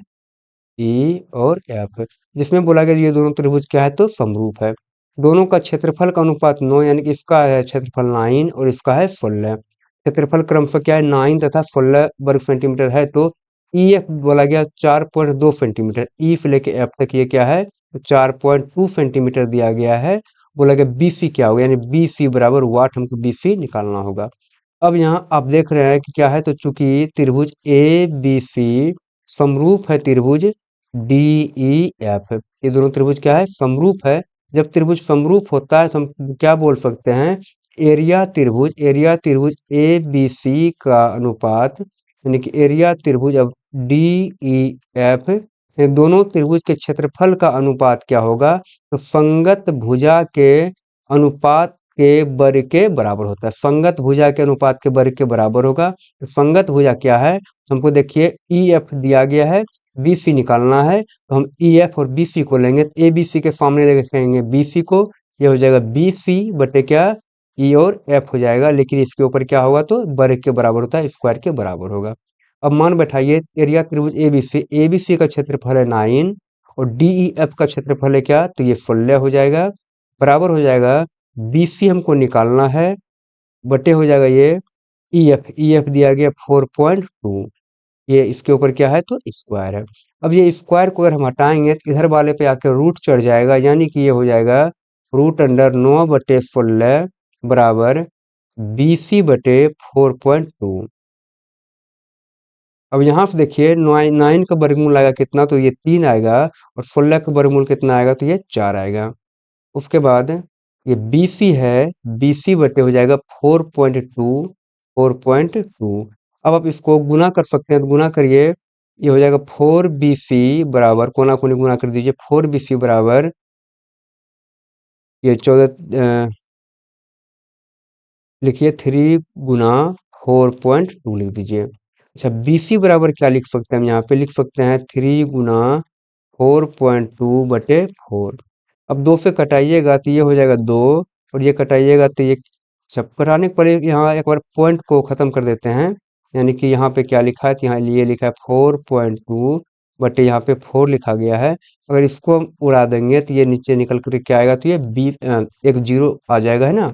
ई और एफ, जिसमें बोला गया ये दोनों त्रिभुज क्या है, तो समरूप है। दोनों का क्षेत्रफल का अनुपात 9, यानी कि इसका है क्षेत्रफल 9 और इसका है 16। क्षेत्रफल क्रमशः क्या है, 9 तथा 16 वर्ग सेंटीमीटर है, तो ई एफ बोला गया 4.2 सेंटीमीटर, ई से लेके एफ तक ये क्या है, तो 4.2 सेंटीमीटर दिया गया है। बोला गया बी सी क्या होगा, यानी बी सी बराबर वाट, हमको बी सी निकालना होगा। अब यहाँ आप देख रहे हैं कि क्या है, तो चूंकि त्रिभुज ए बी सी समरूप है त्रिभुज डी ई एफ, ये दोनों त्रिभुज क्या है, समरूप है। जब त्रिभुज समरूप होता है तो हम क्या बोल सकते हैं, एरिया त्रिभुज ए बी सी का अनुपात, यानी कि एरिया त्रिभुज अब डी ई एफ, ये दोनों त्रिभुज के क्षेत्रफल का अनुपात क्या होगा, तो संगत भुजा के अनुपात के वर्ग के बराबर होता है। संगत भुजा के अनुपात के वर्ग के बराबर होगा। तो संगत भुजा क्या है, हमको देखिए ई एफ दिया गया है, बी सी निकालना है, तो हम ई एफ और बी सी को लेंगे, ए बी सी के सामने लेके कहेंगे बी सी को, ये हो जाएगा बी सी बटे क्या, ई और एफ हो जाएगा, लेकिन इसके ऊपर क्या होगा, तो वर्ग के बराबर होता है, स्क्वायर के बराबर होगा। अब मान बैठाइए एरिया त्रिभुज ए बी सी का क्षेत्रफल है 9 और डी ई एफ का क्षेत्रफल है क्या, तो ये 16 हो जाएगा, बराबर हो जाएगा बी सी हमको निकालना है, बटे हो जाएगा ये ई एफ दिया गया 4.2, ये इसके ऊपर क्या है, तो स्क्वायर है। अब ये स्क्वायर को अगर हम हटाएंगे तो इधर वाले पे आके रूट चढ़ जाएगा, यानी कि ये हो जाएगा रूट अंडर 9/16 बराबर बी सी बटे 4.2। अब यहाँ से देखिए 9 का वर्गमूल आएगा कितना, तो ये 3 आएगा, और 16 का वर्गमूल कितना आएगा, तो ये 4 आएगा। उसके बाद ये बी सी है, बी सी बटे हो जाएगा 4.2। अब आप इसको गुना कर सकते हैं, तो गुना करिए, ये हो जाएगा 4 बी सी बराबर, कोना कोनी गुना कर दीजिए, 4 बी सी बराबर ये 14, लिखिए 3 गुना 4.2 लिख दीजिए। अच्छा बी सी बराबर क्या लिख सकते हैं, हम यहाँ पे लिख सकते हैं 3 गुना 4.2/4। अब 2 से कटाइएगा तो ये हो जाएगा 2, और ये कटाइएगा तो ये, सब कटाने के पहले यहाँ एक बार पॉइंट को खत्म कर देते हैं, यानी कि यहाँ पे क्या लिखा है, तो यहाँ ये लिखा है 4.2 बटे यहाँ पे 4 लिखा गया है। अगर इसको हम उड़ा देंगे तो ये नीचे निकल कर क्या आएगा, तो ये एक जीरो आ जाएगा, है ना,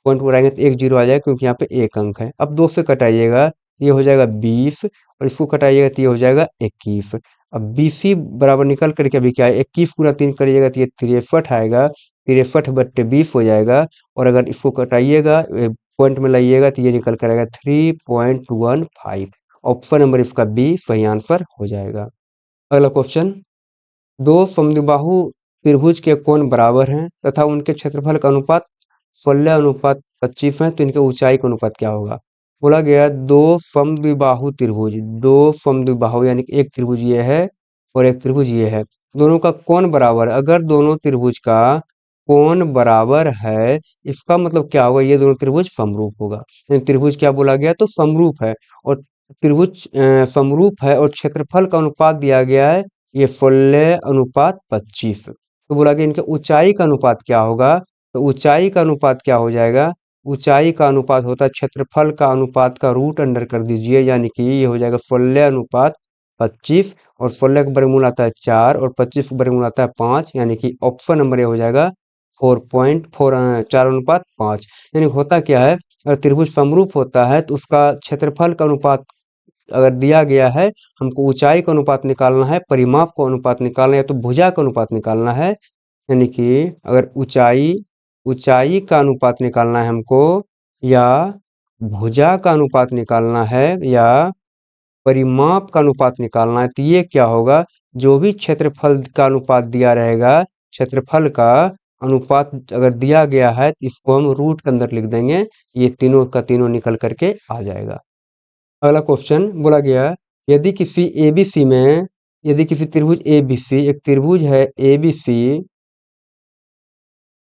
पॉइंट उड़ाएंगे तो एक जीरो आ जाएगा, क्योंकि यहाँ पे एक अंक है। अब 2 से कटाइएगा तो ये हो जाएगा 20, और इसको कटाइएगा तो ये हो जाएगा 21। अब बी सी बराबर निकल करके अभी क्या है, 21 गुना 3 करिएगा तो ये 63 आएगा, 63/20 हो जाएगा। और अगर इसको कटाइएगा पॉइंट में लाइएगा तो ये निकल कर आएगा 3.15। ऑप्शन नंबर इसका बी सही आंसर हो जाएगा। अगला क्वेश्चन, दो समद्विबाहु त्रिभुज के कोण बराबर हैं तथा उनके क्षेत्रफल का अनुपात 16:25 है, तो इनके ऊंचाई का अनुपात क्या होगा। बोला गया दो समद्विबाहु यानी कि एक त्रिभुज ये है और एक त्रिभुज ये है, दोनों का कोण बराबर है। अगर दोनों त्रिभुज का कोण बराबर है, इसका मतलब क्या होगा, ये दोनों त्रिभुज समरूप होगा। यानी त्रिभुज क्या बोला गया, तो समरूप है, और त्रिभुज समरूप है और क्षेत्रफल का अनुपात दिया गया है ये 16:25। तो बोला गया इनके ऊंचाई का अनुपात क्या होगा, तो ऊंचाई का अनुपात क्या हो जाएगा, ऊंचाई का अनुपात होता है क्षेत्रफल का अनुपात का रूट अंडर कर दीजिए, यानी कि ये हो जाएगा 16:25, और 16 का वर्गमूल आता है 4 और 25 का वर्गमूल आता है 5, यानी कि ऑप्शन नंबर ये हो जाएगा 4.4, 4:5। यानी होता क्या है, अगर त्रिभुज समरूप होता है तो उसका क्षेत्रफल का अनुपात अगर दिया गया है, हमको ऊंचाई का अनुपात निकालना है, परिमाप का अनुपात निकालना है, या तो भुजा का अनुपात निकालना है, यानी कि अगर ऊंचाई ऊंचाई का अनुपात निकालना है हमको, या भुजा का अनुपात निकालना है, या परिमाप का अनुपात निकालना है, तो ये क्या होगा, जो भी क्षेत्रफल का अनुपात दिया रहेगा, क्षेत्रफल का अनुपात अगर दिया गया है तो इसको हम रूट के अंदर लिख देंगे, ये तीनों का तीनों निकल करके आ जाएगा। अगला क्वेश्चन बोला गया, यदि किसी एबीसी में यदि किसी त्रिभुज एबीसी, एक त्रिभुज है एबीसी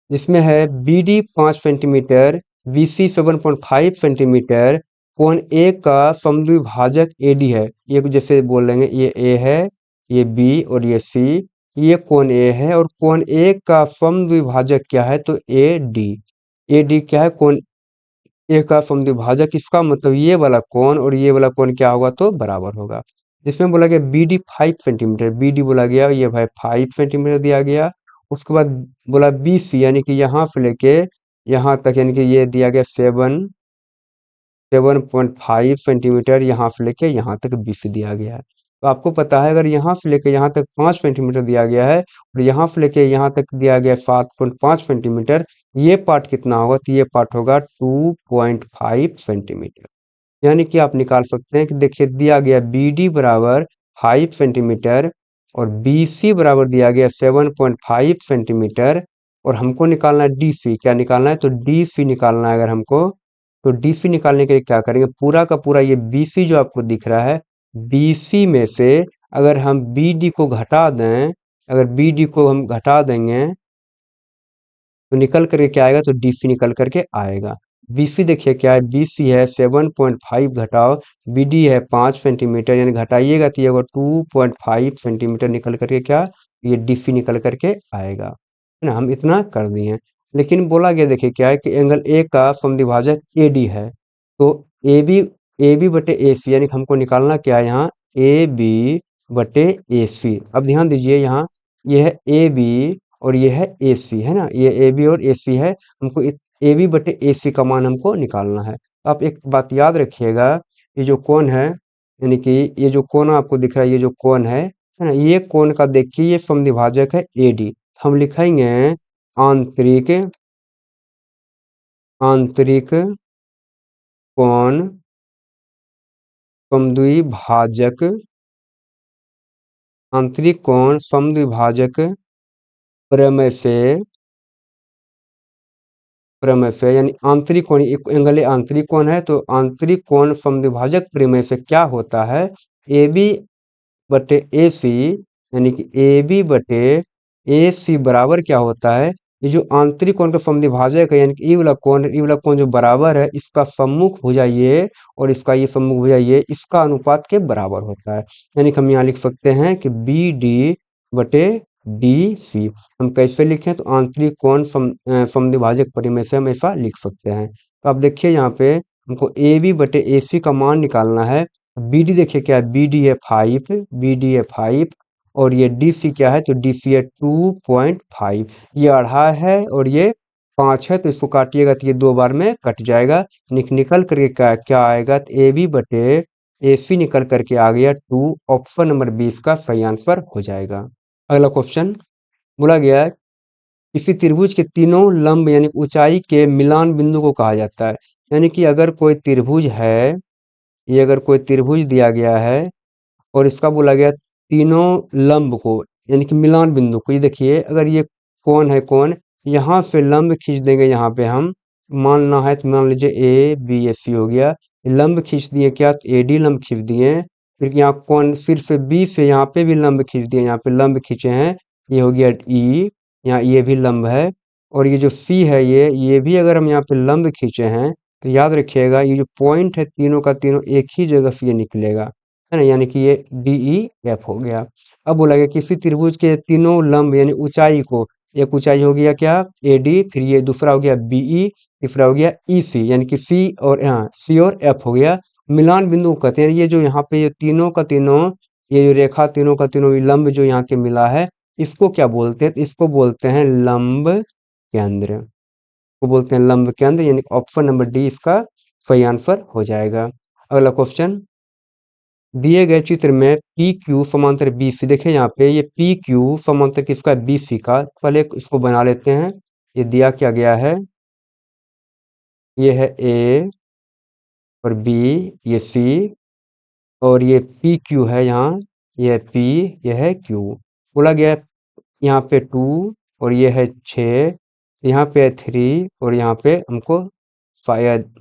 जिसमें है B D 5 centimetre, B C 7.5 centimetre, कोण ए का समद्विभाजक ए डी है, ये जैसे बोल लेंगे ये ए है, ये बी और ये सी, ये कोण ए है, और कोण ए का समद्विभाजक क्या है, तो ए डी क्या है, कोण ए का समद्विभाजक इसका मतलब ये वाला कोण और ये वाला कोण क्या होगा तो बराबर होगा। जिसमें बोला गया B D 5 centimetre, B D बोला गया ये भाई 5 सेंटीमीटर दिया गया। उसके बाद बोला बी सी यानी कि यहाँ से लेके यहाँ तक यानी कि ये दिया गया 7.5 सेंटीमीटर, यहाँ से लेके यहाँ तक बी सी दिया गया है। तो आपको पता है अगर यहाँ से लेके यहाँ तक 5 सेंटीमीटर दिया गया है और यहाँ से लेके यहाँ तक दिया गया 7.5 सेंटीमीटर, ये पार्ट कितना होगा तो ये पार्ट होगा 2.5 सेंटीमीटर। यानी कि आप निकाल सकते हैं कि देखिए दिया गया बी डी बराबर 5 सेंटीमीटर और बी सी बराबर दिया गया 7.5 सेंटीमीटर, और हमको निकालना है डी सी। क्या निकालना है तो डी सी निकालना है अगर हमको, तो डी सी निकालने के लिए क्या करेंगे, पूरा का पूरा ये बी सी जो आपको दिख रहा है, बी सी में से अगर हम बी डी को घटा दें, अगर बी डी को हम घटा देंगे तो निकल करके क्या आएगा तो डीसी निकल करके आएगा। बीसी देखिए क्या है, बीसी है 7.5 घटाओ बीडी है 5 सेंटीमीटर, यानी घटाइएगा तो ये होगा 2.5 सेंटीमीटर निकल करके क्या ये डीसी निकल करके आएगा, है ना। हम इतना कर दिए, लेकिन बोला गया देखिए क्या है कि एंगल ए का समद्विभाजक ए डी है। तो ए बी बटे ए सी, यानी कि हमको निकालना क्या है यहाँ ए बी बटे ए सी। अब ध्यान दीजिए यहाँ ये है ए बी और ये है ए सी, है ना, ये ए बी और ए सी है। हमको ए बी बटे ए सी का मान हमको निकालना है। आप एक बात याद रखिएगा, ये जो कोण है यानी कि ये जो कोण आपको दिख रहा है, ये जो कोण है ना, ये कोण का देखिए ये समद्विभाजक है ए डी। हम लिखेंगे आंतरिक आंतरिक कोण समद्विभाजक, आंतरिक कोण समद्विभाजक प्रमेय से, प्रमेय से यानी आंतरिक कोण, एक एंगल ए आंतरिक कोण है तो आंतरिक कोण समद्विभाजक प्रमेय से क्या होता है, ए बी बटे ए सी, यानी कि ए बी बटे ए सी बराबर क्या होता है, ये जो आंतरिक कोण का समद्विभाजक है यानी कि ये वाला कोण जो बराबर है इसका सम्मुख भुजा ये और इसका ये सम्मुख भुजा ये, इसका अनुपात के बराबर होता है। यानी कि हम यहाँ लिख सकते हैं कि बी डी बटे डी सी। हम कैसे लिखें तो आंतरिक कोण समद्विभाजक परिमेय से हम ऐसा लिख सकते हैं। तो आप देखिए यहाँ पे हमको ए बी बटे ए सी का मान निकालना है। बी डी देखिए क्या है, बी डी है 5, बी डी है 5 और ये डी सी क्या है तो डी सी है 2.5, ये 2.5 है और ये 5 है, तो इसको काटिएगा तो ये 2 बार में कट जाएगा। निकल करके क्या क्या आएगा तो ए बी बटे ए सी निकल करके आ गया 2। ऑप्शन नंबर 20 का सही आंसर हो जाएगा। अगला क्वेश्चन बोला गया है किसी त्रिभुज के तीनों लंब यानी ऊंचाई के मिलान बिंदु को कहा जाता है। यानी कि अगर कोई त्रिभुज है, ये अगर कोई त्रिभुज दिया गया है और इसका बोला गया तीनों लंब को यानी कि मिलान बिंदु को, ये देखिए अगर ये कौन है कौन, यहाँ से लंब खींच देंगे, यहाँ पे हम मानना है तो मान लीजिए ए बी एस सी हो गया, लंब खींच दिए क्या तो ए डी लंब खींच दिए, फिर यहाँ कौन सिर्फ बी से यहाँ पे भी लंब खींच दिए, यहाँ पे लंब खींचे हैं, ये हो गया ई, यहाँ ये भी लंब है, और ये जो सी है ये भी अगर हम यहाँ पे लंब खींचे हैं तो याद रखिएगा ये जो पॉइंट है तीनों का तीनों एक ही जगह से ये निकलेगा, है ना, यानी कि ये डी ई एफ हो गया। अब बोला गया किसी त्रिभुज के तीनों लंब यानी ऊंचाई को, एक ऊंचाई हो गया क्या ए डी, फिर ये दूसरा हो गया बी ई, तीसरा हो गया ई सी, यानी कि सी और यहाँ सी और एफ हो गया, मिलान बिंदु कहते हैं। ये जो यहाँ पे ये तीनों का तीनों ये जो रेखा तीनों का तीनों लंब जो यहाँ के मिला है इसको क्या बोलते हैं, इसको बोलते हैं लंब केंद्र, को बोलते हैं लंब केंद्र, यानी ऑप्शन नंबर डी इसका सही आंसर हो जाएगा। अगला क्वेश्चन दिए गए चित्र में पी क्यू समांतर बी सी, देखिए यहाँ पे ये पी क्यू समांतर किसका है बी सी का, पहले इसको बना लेते हैं। ये दिया क्या गया है, ये है ए और बी, ये सी और ये पी क्यू है यहाँ, ये है पी, ये है क्यू। बोला गया है यहाँ पे 2 और ये है 6, यहाँ पे है 3 और यहाँ पे हमको शायद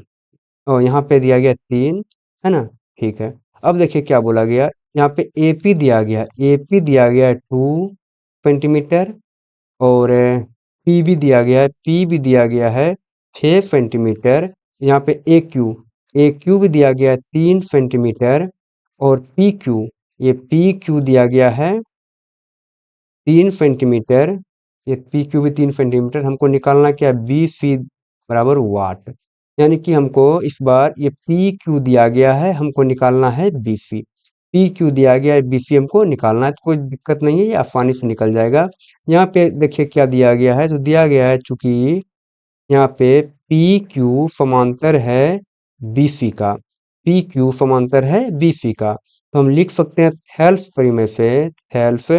और यहाँ पे दिया गया 3, है ना, ठीक है। अब देखिए क्या बोला गया, यहाँ पे एपी दिया गया, एपी दिया गया है 2 सेंटीमीटर और पी भी दिया गया है, पी भी दिया गया है 6 सेंटीमीटर। यहाँ पे ए क्यू भी दिया गया है 3 सेंटीमीटर और पी क्यू, ये पी क्यू दिया गया है 3 सेंटीमीटर, ये पी क्यू भी 3 सेंटीमीटर। हमको निकालना क्या है बी सी बराबर वाट, यानी कि हमको इस बार ये पी क्यू दिया गया है, हमको निकालना है बी सी। पी क्यू दिया गया है, बी सी हमको निकालना है, तो कोई दिक्कत नहीं है, ये आसानी से निकल जाएगा। यहाँ पे देखिए क्या दिया गया है, तो दिया गया है चूंकि यहाँ पे पी क्यू समांतर है बी सी का, पी क्यू समांतर है बी सी का, तो हम लिख सकते हैं थेल्स प्रमेय से, थेल्स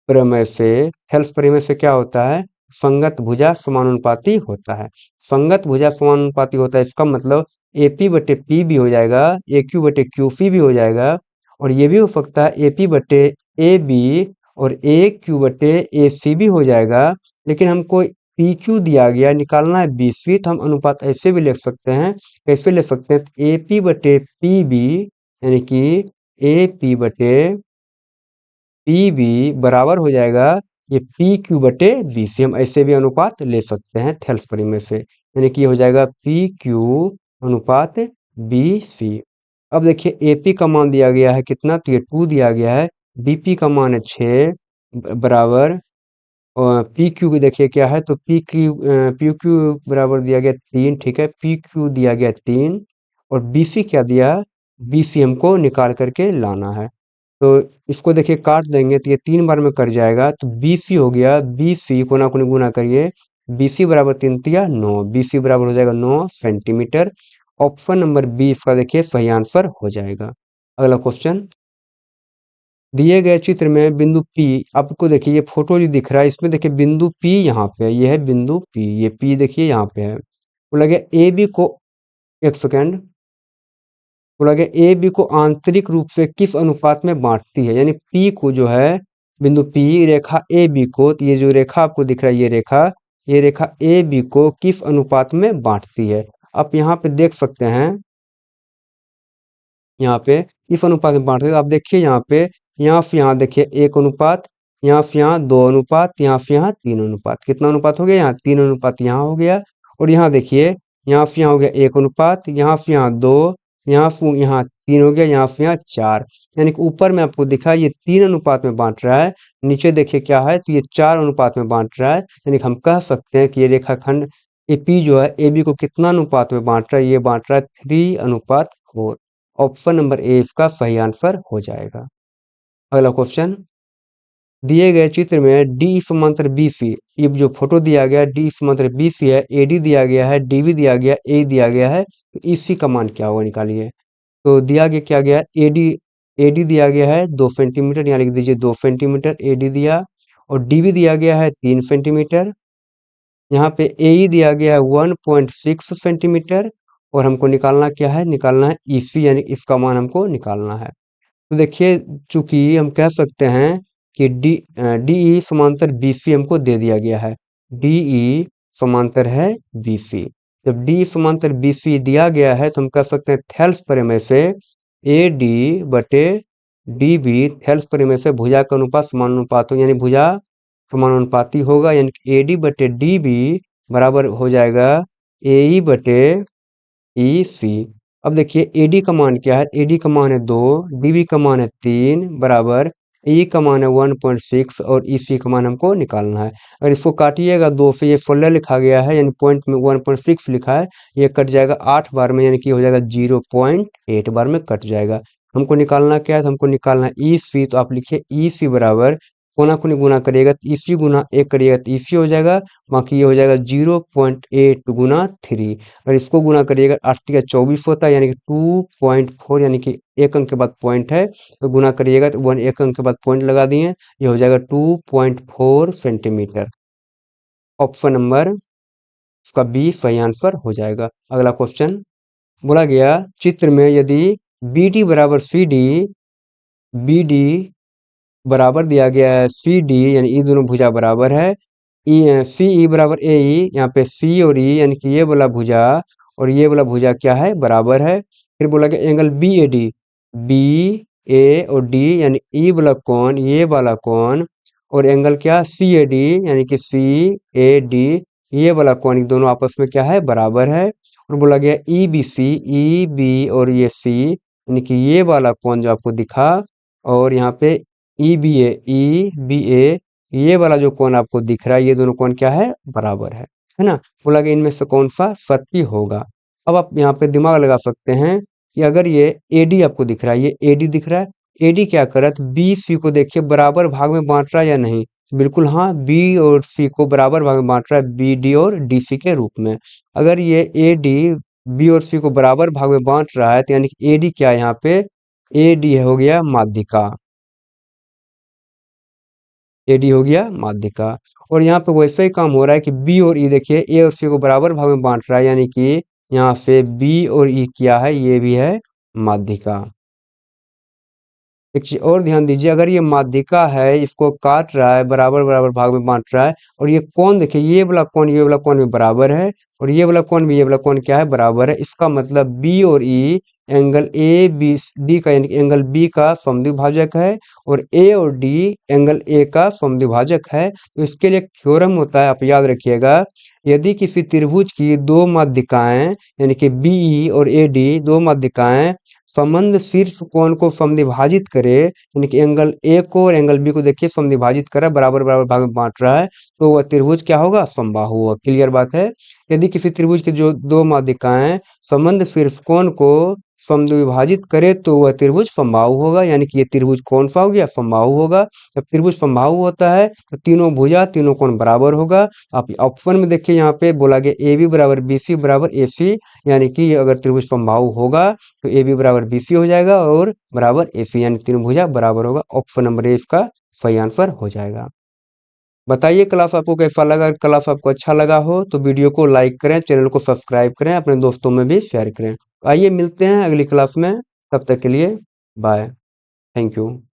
प्रमेय से, थेल्स प्रमेय से क्या होता है, संगत भुजा समानुपाती होता है। संगत भुजा समानुपाती होता है, इसका मतलब एपी बटे पी भी हो जाएगा, ए क्यू बटे क्यू सी भी हो जाएगा, और ये भी हो सकता है एपी बटे ए बी और ए क्यू बटे ए सी भी हो जाएगा। लेकिन हमको पी क्यू दिया गया, निकालना है बी सी, तो हम अनुपात ऐसे भी लिख सकते हैं। कैसे लिख सकते हैं, ए पी बटे पी बी, यानी कि ए पी बटे पी बी बराबर हो जाएगा ये पी क्यू बटे बी सी। हम ऐसे भी अनुपात ले सकते हैं थेल्स प्रमेय से, यानी कि ये हो जाएगा पी क्यू अनुपात बी सी। अब देखिए एपी का मान दिया गया है कितना, तो ये 2 दिया गया है, बीपी का मान है 6 बराबर, और पी क्यू की देखिए क्या है, तो पी क्यू बराबर दिया गया 3, ठीक है, पी क्यू दिया गया 3, और बी सी क्या दिया, बी सी हमको निकाल करके लाना है। तो इसको देखिए काट देंगे तो ये 3 बार में कट जाएगा, तो बी सी हो गया, बी सी कोना कोनी गुना करिए, बी सी बराबर 3 तिया 9, बी सी बराबर हो जाएगा 9 सेंटीमीटर। ऑप्शन नंबर बी इसका देखिए सही आंसर हो जाएगा। अगला क्वेश्चन, दिए गए चित्र में बिंदु P, आपको देखिए ये फोटो जो दिख रहा है इसमें देखिए बिंदु P यहाँ पे है, ये है बिंदु P, ये P देखिए यहाँ पे है। बोला गया ए बी को, एक सेकेंड, बोला गया ए बी को आंतरिक रूप से किस अनुपात में बांटती है, यानी P को जो है बिंदु P रेखा ए बी को, तो ये जो रेखा आपको दिख रहा है ये रेखा ए बी को किस अनुपात में बांटती है। आप यहाँ पे देख सकते हैं, यहाँ पे इस अनुपात में बांट देते, आप देखिए यहाँ से यहाँ देखिए 1 अनुपात, यहाँ से यहाँ 2 अनुपात, यहाँ से यहाँ 3 अनुपात, कितना अनुपात हो गया, यहाँ 3 अनुपात यहाँ हो गया, और यहाँ देखिए यहाँ से यहाँ हो गया 1 अनुपात, यहाँ से यहाँ 2, यहाँ से यहाँ 3 हो गया, यहाँ से यहाँ 4, यानी कि ऊपर में आपको दिखा ये 3 अनुपात में बांट रहा है, नीचे देखिए क्या है, तो ये 4 अनुपात में बांट रहा है, यानी कि हम कह सकते हैं कि ये रेखाखंड ए पी जो है ए बी को कितना अनुपात में बांट रहा है, ये बांट रहा है 3:4। ऑप्शन नंबर ए इसका सही आंसर हो जाएगा। अगला क्वेश्चन, दिए गए चित्र में डी समांतर बी सी, ये जो फोटो दिया गया है डी समांतर बी सी है, ए डी दिया गया है, डी बी दिया गया, ए दिया गया है, तो इसी का मान क्या होगा निकालिए। तो दिया गया क्या गया, ए डी दिया गया है 2 सेंटीमीटर, यहाँ लिख दीजिए 2 सेंटीमीटर ए डी दिया, और डी बी दिया गया है 3 सेंटीमीटर, यहाँ पे ए ई दिया गया है 1.6 सेंटीमीटर, और हमको निकालना क्या है, निकालना है ई सी, यानी इसका मान हमको निकालना है। तो देखिए चूंकि हम कह सकते हैं कि डी ई समांतर बी सी हमको दे दिया गया है, डी ई समांतर है बी सी। जब डी समांतर बी सी दिया गया है तो हम कह सकते हैं थेल्स प्रमेय से ए डी बटे डी बी, थेल्स प्रमेय से भुजा का अनुपात समानुपात हो, यानी भुजा समानुपाती होगा, यानी कि ए डी बटे डी बी बराबर हो जाएगा ए ई बटे ई सी। अब देखिए एडी का मान क्या है, एडी का मान है 2, डीबी का मान है 3 बराबर, ई का मान है 1.6 और ईसी का मान हमको निकालना है। अगर इसको काटिएगा 2 से, ये 16 लिखा गया है, यानी पॉइंट में 1.6 लिखा है, ये कट जाएगा 8 बार में, यानी कि हो जाएगा 0.8 बार में कट जाएगा। हमको निकालना क्या है, तो हमको निकालना है ई सी, तो आप लिखिए ई सी बराबर, कोना कोनी गुना करिएगा तो इसी गुना 1 करिएगा तो इसी हो जाएगा, बाकी ये हो जाएगा 0.8 गुना 3, अगर इसको गुना करिएगा 8 तिया 24 होता है, यानी कि 2.4, यानी कि 1 अंक के बाद पॉइंट है तो गुना करिएगा तो 1 अंक के बाद पॉइंट लगा दिए, ये हो जाएगा 2.4 सेंटीमीटर। ऑप्शन नंबर इसका बी सही आंसर हो जाएगा। अगला क्वेश्चन, बोला गया चित्र में यदि बी डी बराबर सी डी, बी डी बराबर दिया गया है सी डी, यानी ये दोनों भुजा बराबर है, ई सी ई बराबर ए ई, यहाँ पे सी और ई यानी कि ये वाला भुजा और ये वाला भुजा क्या है, बराबर है। फिर बोला गया angle B A D, B A और डी यानी ई वाला कोण, ये वाला कोण, और एंगल क्या सी ए डी, यानी कि सी ए डी, ये वाला कोण, दोनों आपस में क्या है, बराबर है। और बोला गया E B C, E B और ये सी, यानी कि ये वाला कोण जो आपको दिखा, और यहाँ पे ई बी ए, ये वाला जो कोण आपको दिख रहा है, ये दोनों कोण क्या है, बराबर है। है ना? बोला कि इनमें से कौन-सा सत्य होगा। अब आप यहाँ पे दिमाग लगा सकते हैं कि अगर ये एडी आपको दिख रहा है, ये एडी दिख रहा है, एडी क्या कर रहा है, तो बी, सी को देखिए बराबर भाग में बाँट रहा है या नहीं? बिल्कुल हाँ, बी और सी को बराबर भाग में बाँट रहा है, बी, डी और डी, सी के रूप में। अगर ये एडी बी और सी को बराबर भाग में बाँट रहा है, तो यानी कि एडी क्या है यहाँ पे? एडी हो गया माध्यिका। एडी हो गया माध्यिका। और यहाँ पे वैसा ही काम हो रहा है कि बी और ई देखिए ए और सी को बराबर भाग में बांट रहा है, यानी कि यहाँ पे बी और ई क्या है, ये भी है माध्यिका। एक चीज और ध्यान दीजिए, अगर ये माध्यिका है, इसको काट रहा है, बराबर बराबर भाग में बांट रहा है, और ये कोण देखिए, ये वाला कोण ये वाला कोण भी बराबर है, और ये वाला कोण भी ये वाला कोण क्या है, बराबर है। इसका मतलब बी और E angle A B D का यानी कि एंगल बी का समद्विभाजक है, और ए और डी एंगल ए का समद्विभाजक है। तो इसके लिए एक थ्योरम होता है, आप याद रखिएगा। यदि किसी त्रिभुज की दो माध्यिकाएं यानी कि बीई और एडी दो माध्यिकाएं संबंध शीर्ष कोण को समद्विभाजित करे, यानी कि एंगल ए को और एंगल बी को देखिए समद्विभाजित कर रहा है, बराबर बराबर भाग में बांट रहा है, तो वह त्रिभुज क्या होगा, समबाहु होगा। क्लियर बात है। यदि किसी त्रिभुज की जो दो माध्यिकाएं संबंध शीर्ष कोण को समद्विभाजित करे तो वह त्रिभुज समबाहु होगा, यानी कि ये त्रिभुज कौन सा हो गया, समबाहु होगा। जब त्रिभुज समबाहु होता है तो तीनों भुजा तीनों कोण बराबर होगा। आप ऑप्शन में देखिए, यहाँ पे बोला गया ए बी बराबर बी सी बराबर ए सी, यानी कि अगर त्रिभुज समबाहु होगा तो ए बी बराबर बी सी हो जाएगा और बराबर ए सी, यानी तीनों भुजा बराबर होगा। ऑप्शन नंबर ए इसका सही आंसर हो जाएगा। बताइए क्लास आपको कैसा लगा। अगर क्लास आपको अच्छा लगा हो तो वीडियो को लाइक करें, चैनल को सब्सक्राइब करें, अपने दोस्तों में भी शेयर करें। आइए मिलते हैं अगली क्लास में, तब तक के लिए बाय। Thank you.